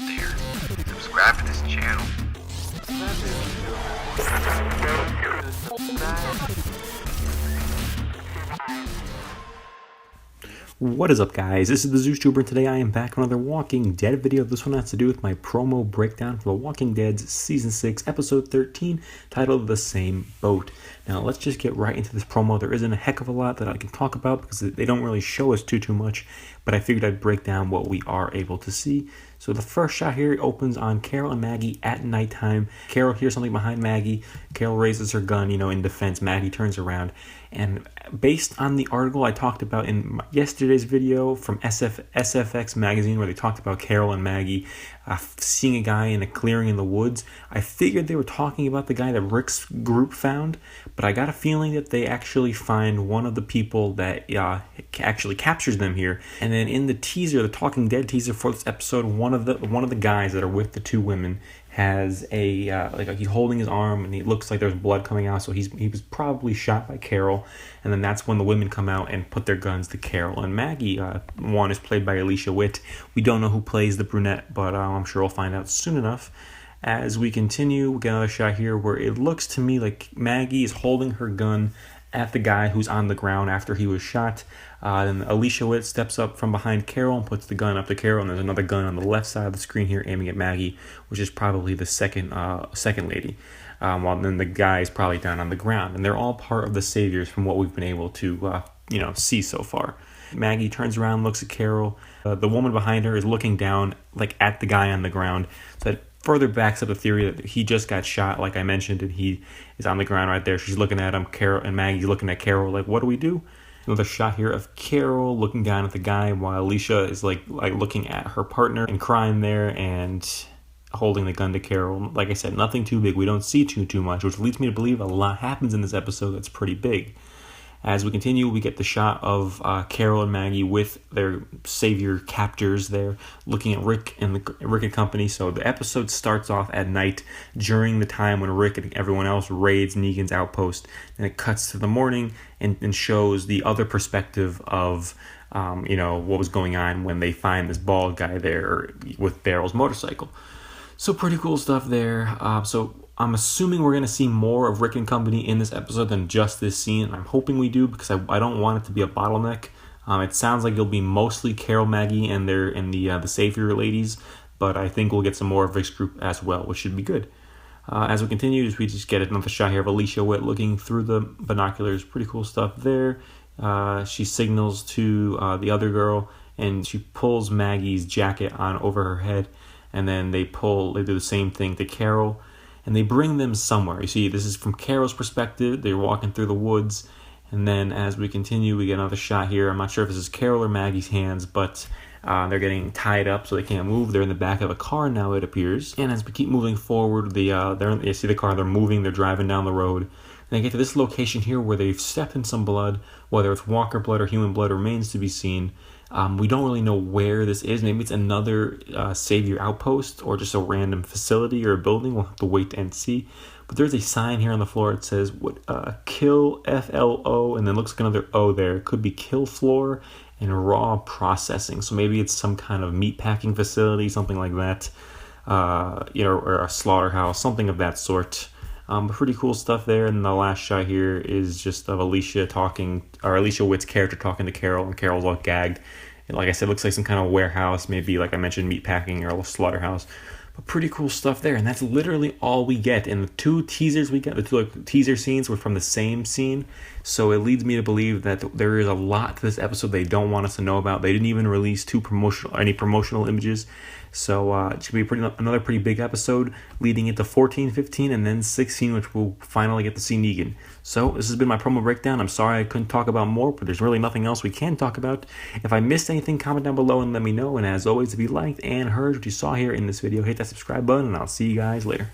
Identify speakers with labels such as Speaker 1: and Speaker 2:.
Speaker 1: there, subscribe to this channel.
Speaker 2: What is up, guys? This is the ZeusTuber, and today I am back with another Walking Dead video. This one has to do with my promo breakdown for The Walking Dead's Season 6, Episode 13, titled The Same Boat. Now, let's just get right into this promo. There isn't a heck of a lot that I can talk about because they don't really show us too much, but I figured I'd break down what we are able to see. So the first shot here opens on Carol and Maggie at nighttime. Carol hears something behind Maggie. Carol raises her gun, in defense. Maggie turns around. And based on the article I talked about in yesterday's video from SFX magazine, where they talked about Carol and Maggie seeing a guy in a clearing in the woods, I figured they were talking about the guy that Rick's group found, but I got a feeling that they actually find one of the people that actually captures them here. And then in the teaser, the Talking Dead teaser for this episode, one of the guys that are with the two women has he's holding his arm and it looks like there's blood coming out, so he was probably shot by Carol. And then that's when the women come out and put their guns to Carol and Maggie. One is played by Alicia Witt. We don't know who plays the brunette, but I'm sure we'll find out soon enough. As we continue, we get another shot here where it looks to me like Maggie is holding her gun at the guy who's on the ground after he was shot. Then Alicia Witt steps up from behind Carol and puts the gun up to Carol, and there's another gun on the left side of the screen here aiming at Maggie, which is probably the second lady, while then the guy is probably down on the ground. And they're all part of the saviors from what we've been able to see so far. Maggie turns around, looks at Carol. The woman behind her is looking down at the guy on the ground. So that further backs up the theory that he just got shot, like I mentioned, and he is on the ground right there. She's looking at him, Carol, and Maggie's looking at Carol like, what do we do? Another shot here of Carol looking down at the guy while Alicia is like looking at her partner in crime there and holding the gun to Carol. Like I said, nothing too big. We don't see too much, which leads me to believe a lot happens in this episode that's pretty big. As we continue, we get the shot of Carol and Maggie with their savior captors there, looking at Rick and company. So the episode starts off at night during the time when Rick and everyone else raids Negan's outpost, and it cuts to the morning and shows the other perspective of what was going on when they find this bald guy there with Daryl's motorcycle. So pretty cool stuff there. So I'm assuming we're going to see more of Rick and company in this episode than just this scene. I'm hoping we do because I don't want it to be a bottleneck. It sounds like it'll be mostly Carol, Maggie, and the savior ladies, but I think we'll get some more of Rick's group as well, which should be good. As we continue, we just get another shot here of Alicia Witt looking through the binoculars. Pretty cool stuff there. She signals to the other girl, and she pulls Maggie's jacket on over her head, and then they do the same thing to Carol. And they bring them somewhere. You see, this is from Carol's perspective. They're walking through the woods. And then as we continue, we get another shot here. I'm not sure if this is Carol or Maggie's hands, but they're getting tied up so they can't move. They're in the back of a car now, it appears. And as we keep moving forward, you see the car. They're moving. They're driving down the road. And they get to this location here where they've stepped in some blood. Whether it's walker blood or human blood remains to be seen. We don't really know where this is. Maybe it's another savior outpost or just a random facility or a building. We'll have to wait and see. But there's a sign here on the floor. It says kill FLO, and then looks like another O there. It could be kill floor and raw processing. So maybe it's some kind of meat packing facility, something like that, or a slaughterhouse, something of that sort. But pretty cool stuff there. And the last shot here is just of Alicia Witt's character talking to Carol, and Carol's all gagged. And like I said, it looks like some kind of warehouse, maybe like I mentioned, meatpacking or a slaughterhouse. But pretty cool stuff there. And that's literally all we get. And the two teasers we get, the two teaser scenes were from the same scene. So it leads me to believe that there is a lot to this episode they don't want us to know about. They didn't even release any promotional images. So it should be another pretty big episode leading into 14, 15, and then 16, which we'll finally get to see Negan. So this has been my promo breakdown. I'm sorry I couldn't talk about more, but there's really nothing else we can talk about. If I missed anything, comment down below and let me know. And as always, if you liked and heard what you saw here in this video, hit that subscribe button, and I'll see you guys later.